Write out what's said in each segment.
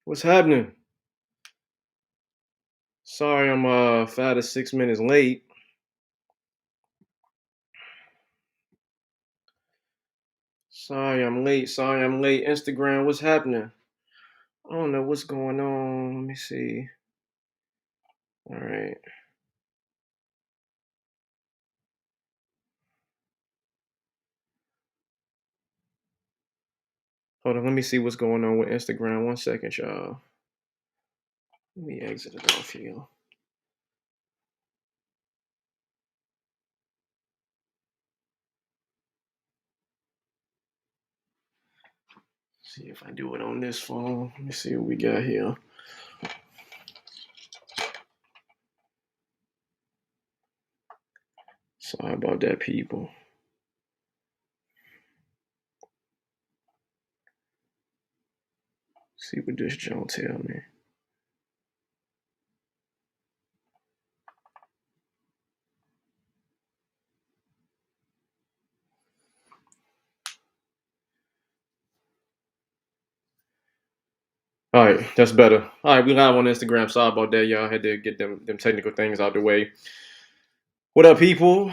What's happening? Sorry, I'm 5 to 6 minutes late. Sorry, I'm late. Sorry, I'm late. Instagram, what's happening? I don't know what's going on. Let me see. All right. Hold on. Let me see what's going on with Instagram. 1 second, y'all. Let me exit it off here. See if I do it on this phone. Let me see what we got here. Sorry about that, people. See what this Joe tell me. All right, that's better. All right, we live on Instagram. Sorry about that, y'all. Had to get them technical things out the way. What up, people?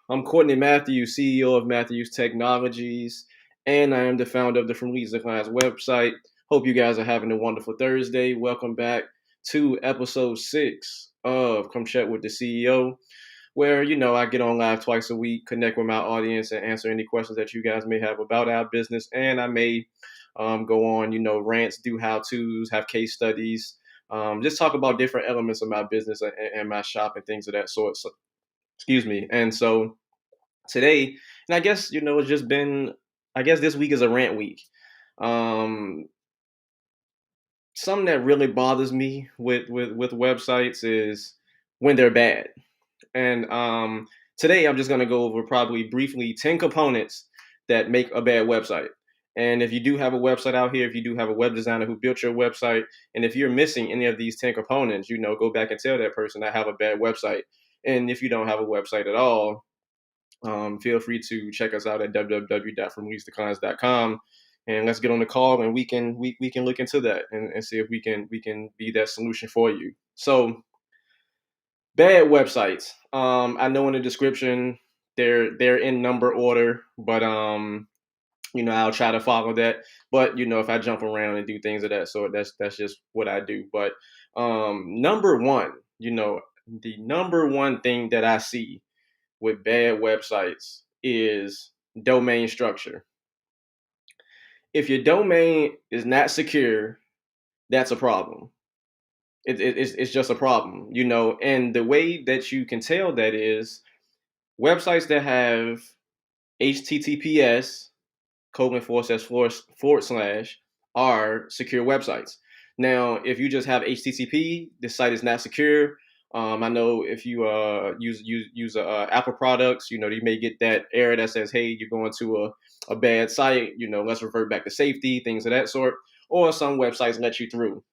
I'm Courtney Matthews, CEO of Matthews Technologies, and I am the founder of the From Leads to Clients website. Hope you guys are having a wonderful Thursday. Welcome back to episode 6 of Come Chat with the CEO, where I get on live twice a week, connect with my audience, and answer any questions that you guys may have about our business. And I may go on, rants, do how tos, have case studies, just talk about different elements of my business and my shop and things of that sort. So, excuse me. And so today, and I guess it's just been. I guess this week is a rant week. Um, Something that really bothers me with websites is when they're bad. And today I'm just gonna go over probably briefly 10 components that make a bad website. And if you do have a website out here, if you do have a web designer who built your website, and if you're missing any of these 10 components, go back and tell that person I have a bad website. And if you don't have a website at all, feel free to check us out at www.fromleadstoclients.com, and let's get on the call and we can look into that and see if we can be that solution for you. So bad websites. I know in the description they're in number order, but I'll try to follow that. But if I jump around and do things of that sort, that's just what I do. But number one, the number one thing that I see with bad websites is domain structure. If your domain is not secure, that's a problem. It's just a problem, And the way that you can tell that is websites that have HTTPS forward slash are secure websites. Now, if you just have HTTP, the site is not secure. I know if you use Apple products, you may get that error that says, "Hey, you're going to a bad site. Let's revert back to safety," things of that sort. Or some websites let you through.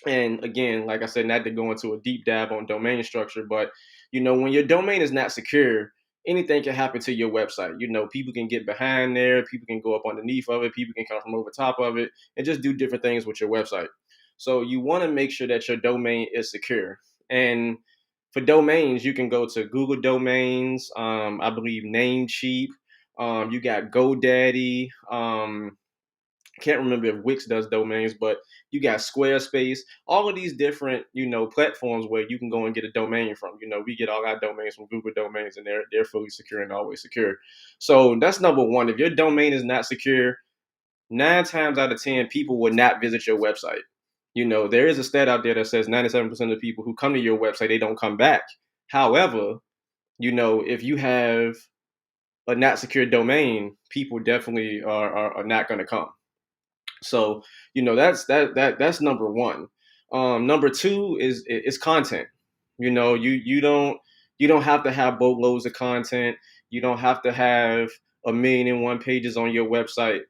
And again, like I said, not to go into a deep dive on domain structure, but when your domain is not secure, anything can happen to your website. People can get behind there, people can go up underneath of it, people can come from over top of it, and just do different things with your website. So you want to make sure that your domain is secure. And for domains, you can go to Google Domains, I believe Namecheap, you got GoDaddy. Can't remember if Wix does domains, but you got Squarespace, all of these different, platforms where you can go and get a domain from. We get all our domains from Google Domains, and they're fully secure and always secure. So that's number one. If your domain is not secure, 9 times out of 10, people will not visit your website. There is a stat out there that says 97% of people who come to your website, they don't come back. However, if you have a not secure domain, people definitely are not going to come. So that's number one. Number two is content. You don't have to have boatloads of content. You don't have to have 1,000,001 pages on your website.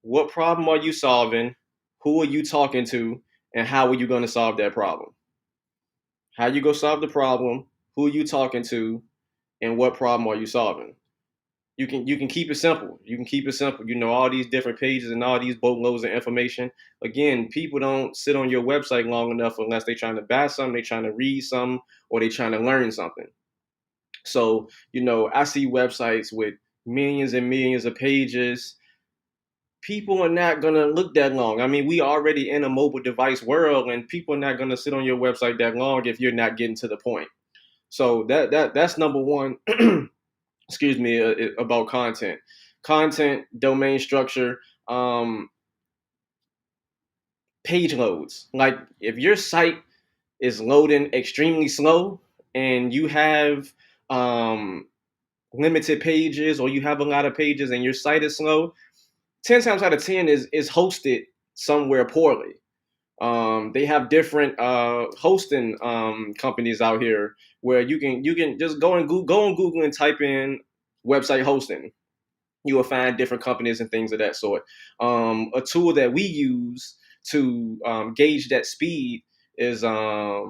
What problem are you solving? Who are you talking to? And how are you going to solve that problem? How you go solve the problem? Who are you talking to? And what problem are you solving? You can keep it simple. You can keep it simple. All these different pages and all these boatloads of information. Again, people don't sit on your website long enough unless they're trying to buy something, they're trying to read something, or they're trying to learn something. So, I see websites with millions and millions of pages. People are not gonna look that long. I mean, we already in a mobile device world, and people are not gonna sit on your website that long if you're not getting to the point. So that's number one. Excuse me, about content, domain structure, um, page loads. Like if your site is loading extremely slow and you have um, limited pages, or you have a lot of pages and your site is slow, 10 times out of 10 is hosted somewhere poorly. They have different hosting companies out here where you can just go on Google and type in website hosting. You will find different companies and things of that sort. A tool that we use to gauge that speed is, I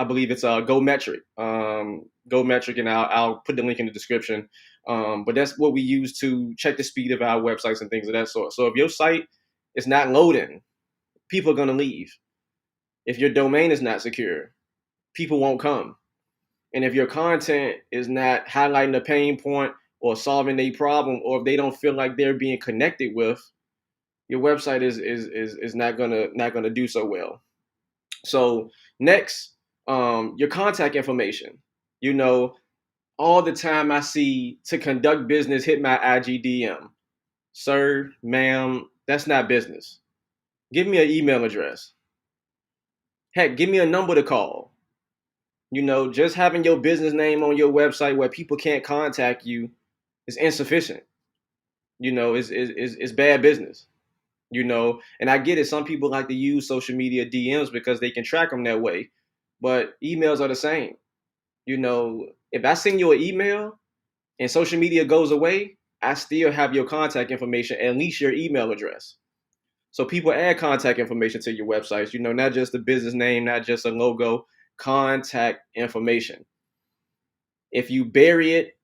believe it's Go Metric. Go Metric, and I'll put the link in the description. But that's what we use to check the speed of our websites and things of that sort. So if your site is not loading, people are going to leave. If your domain is not secure, people won't come. And if your content is not highlighting a pain point or solving a problem, or if they don't feel like they're being connected with, your website is not gonna do so well. So next, your contact information. You know, all the time I see, to conduct business, hit my IGDM. Sir, ma'am, that's not business. Give me an email address. Heck, give me a number to call. Just having your business name on your website where people can't contact you is insufficient. It's bad business. And I get it. Some people like to use social media DMs because they can track them that way, but emails are the same. If I send you an email and social media goes away, I still have your contact information, at least your email address. So people add contact information to your websites, not just the business name, not just a logo, contact information. If you bury it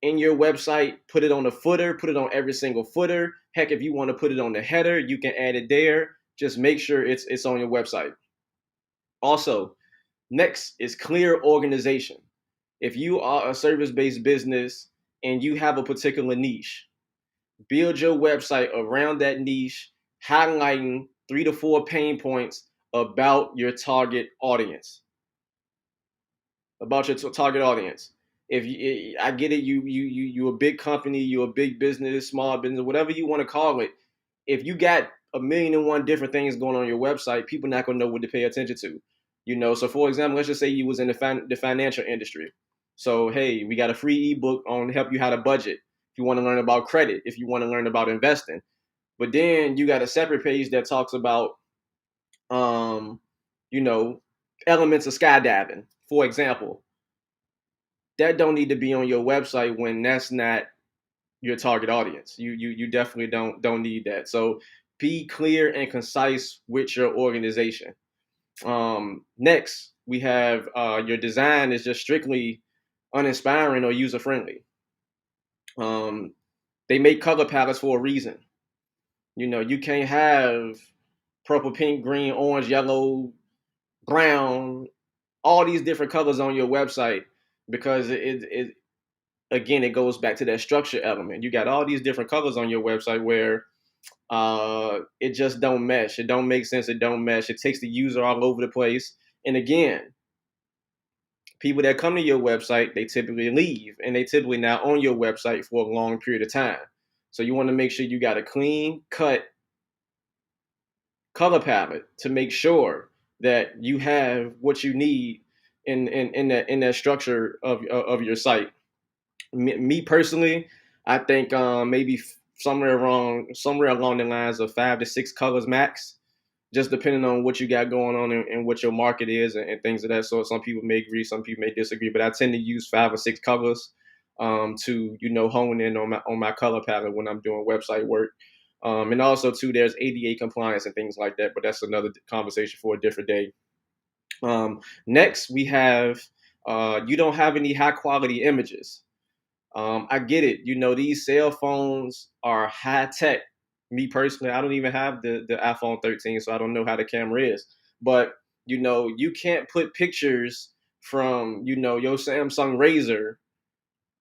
in your website, put it on the footer, put it on every single footer. Heck, if you want to put it on the header, you can add it there. Just make sure it's on your website. Also, next is clear organization. If you are a service-based business and you have a particular niche, build your website around that niche, highlighting 3 to 4 pain points about your target audience. About your target audience. If you, I get it, you a big company, you a big business, small business, whatever you want to call it. If you got a million and one different things going on your website, people not gonna know what to pay attention to. So for example, let's just say you was in the financial industry. So hey, we got a free ebook on help you how to budget. If you want to learn about credit, if you want to learn about investing, but then you got a separate page that talks about um, you know, elements of skydiving, for example. That don't need to be on your website when that's not your target audience. You definitely don't need that. So be clear and concise with your organization. Next, we have your design is just strictly uninspiring or user friendly. Um, they make color palettes for a reason. You can't have purple, pink, green, orange, yellow, brown, all these different colors on your website, because it again, it goes back to that structure element. You got all these different colors on your website where it just don't mesh. It don't make sense. It don't mesh. It takes the user all over the place. And again, people that come to your website, they typically leave, and they typically not on your website for a long period of time. So you want to make sure you got a clean cut color palette to make sure that you have what you need in that structure of your site. Me personally, I think maybe somewhere along the lines of 5 to 6 colors max, just depending on what you got going on, and what your market is, and things of that sort. Some people may agree, some people may disagree, but I tend to use 5 or 6 colors to hone in on my color palette when I'm doing website work. And also too, there's ADA compliance and things like that, but that's another conversation for a different day. Next, we have you don't have any high quality images. I get it. These cell phones are high tech. Me personally, I don't even have the iPhone 13, so I don't know how the camera is. But you can't put pictures from your Samsung Razor,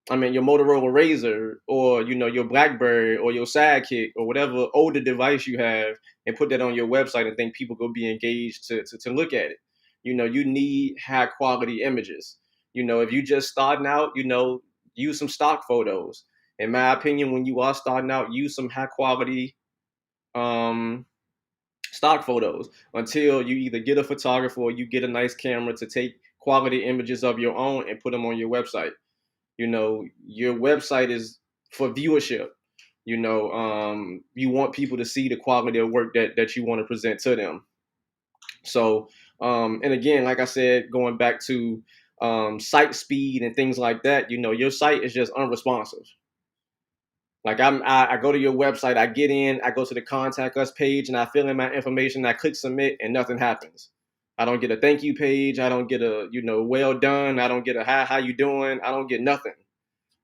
your Motorola Razor, or your BlackBerry or your Sidekick or whatever older device you have, and put that on your website and think people will be engaged to look at it. You need high quality images. If you just starting out, use some stock photos. In my opinion, when you are starting out, use some high quality um, stock photos until you either get a photographer or you get a nice camera to take quality images of your own and put them on your website. Your website is for viewership. You want people to see the quality of work that you want to present to them. So, and again, like I said, going back to site speed and things like that, your site is just unresponsive. Like I go to your website, I get in, I go to the contact us page, and I fill in my information. I click submit, and nothing happens. I don't get a thank you page. I don't get a well done. I don't get a hi, how you doing. I don't get nothing.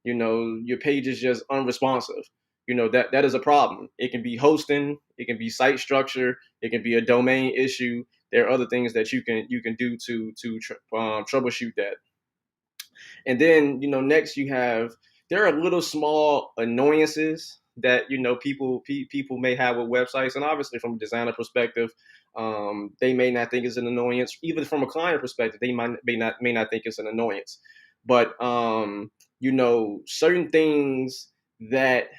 Your page is just unresponsive. That is a problem. It can be hosting, it can be site structure, it can be a domain issue. There are other things that you can do to troubleshoot that. And then next you have, there are little small annoyances that people may have with websites, and obviously from a designer perspective, they may not think it's an annoyance. Even from a client perspective, they may not think it's an annoyance. But certain things that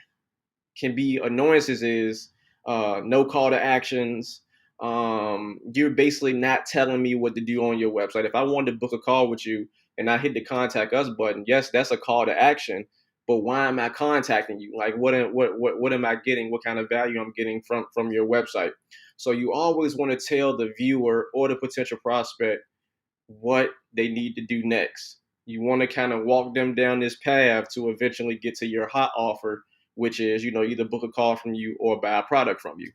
can be annoyances is no call to actions. You're basically not telling me what to do on your website. If I wanted to book a call with you and I hit the contact us button, yes, that's a call to action. But why am I contacting you? Like, what am I getting? What kind of value I'm getting from your website? So you always want to tell the viewer or the potential prospect what they need to do next. You want to kind of walk them down this path to eventually get to your hot offer, which is either book a call from you or buy a product from you.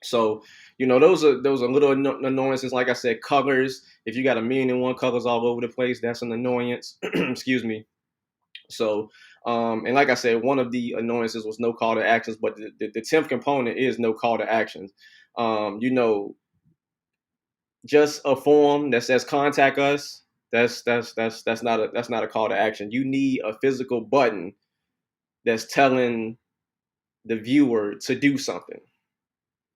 So those are little annoyances. Like I said, colors. If you got a million and one colors all over the place, that's an annoyance. Excuse me. So and like I said, one of the annoyances was no call to actions, but the 10th component is no call to actions. Um, you know, just a form that says contact us, that's not a call to action. You need a physical button that's telling the viewer to do something,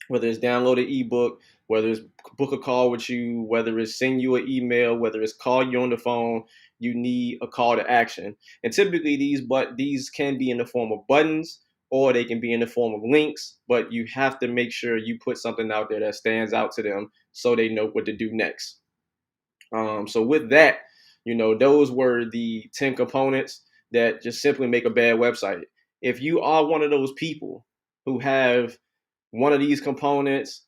whether it's download an ebook, whether it's book a call with you, whether it's send you an email, whether it's call you on the phone. You need a call to action. And typically these can be in the form of buttons, or they can be in the form of links, but you have to make sure you put something out there that stands out to them so they know what to do next. So with that, those were the 10 components that just simply make a bad website. If you are one of those people who have one of these components,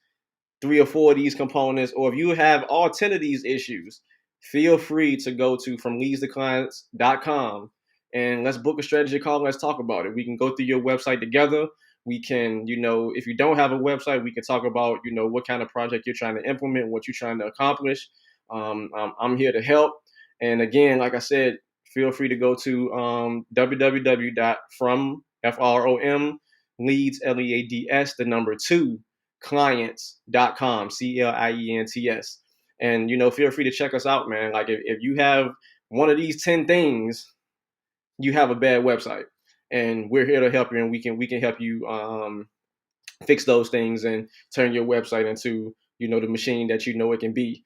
three or four of these components, or if you have all 10 of these issues, feel free to go to fromleads2clients.com and let's book a strategy call. Let's talk about it. We can go through your website together. We can, if you don't have a website, we can talk about, what kind of project you're trying to implement, what you're trying to accomplish. I'm here to help. And again, like I said, feel free to go to www.from, F-R-O-M, leads, L-E-A-D-S, the number 2, clients.com, clients. And feel free to check us out, man. Like if you have one of these 10 things, you have a bad website, and we're here to help you, and we can help you fix those things and turn your website into the machine that it can be.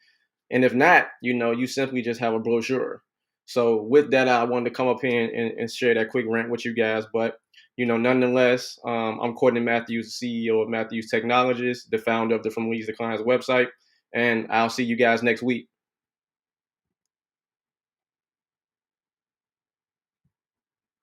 And if not, you simply just have a brochure. So with that, I wanted to come up here and share that quick rant with you guys. But nonetheless, I'm Courtney Matthews, CEO of Matthews Technologies, the founder of the From Leads to Clients website, and I'll see you guys next week.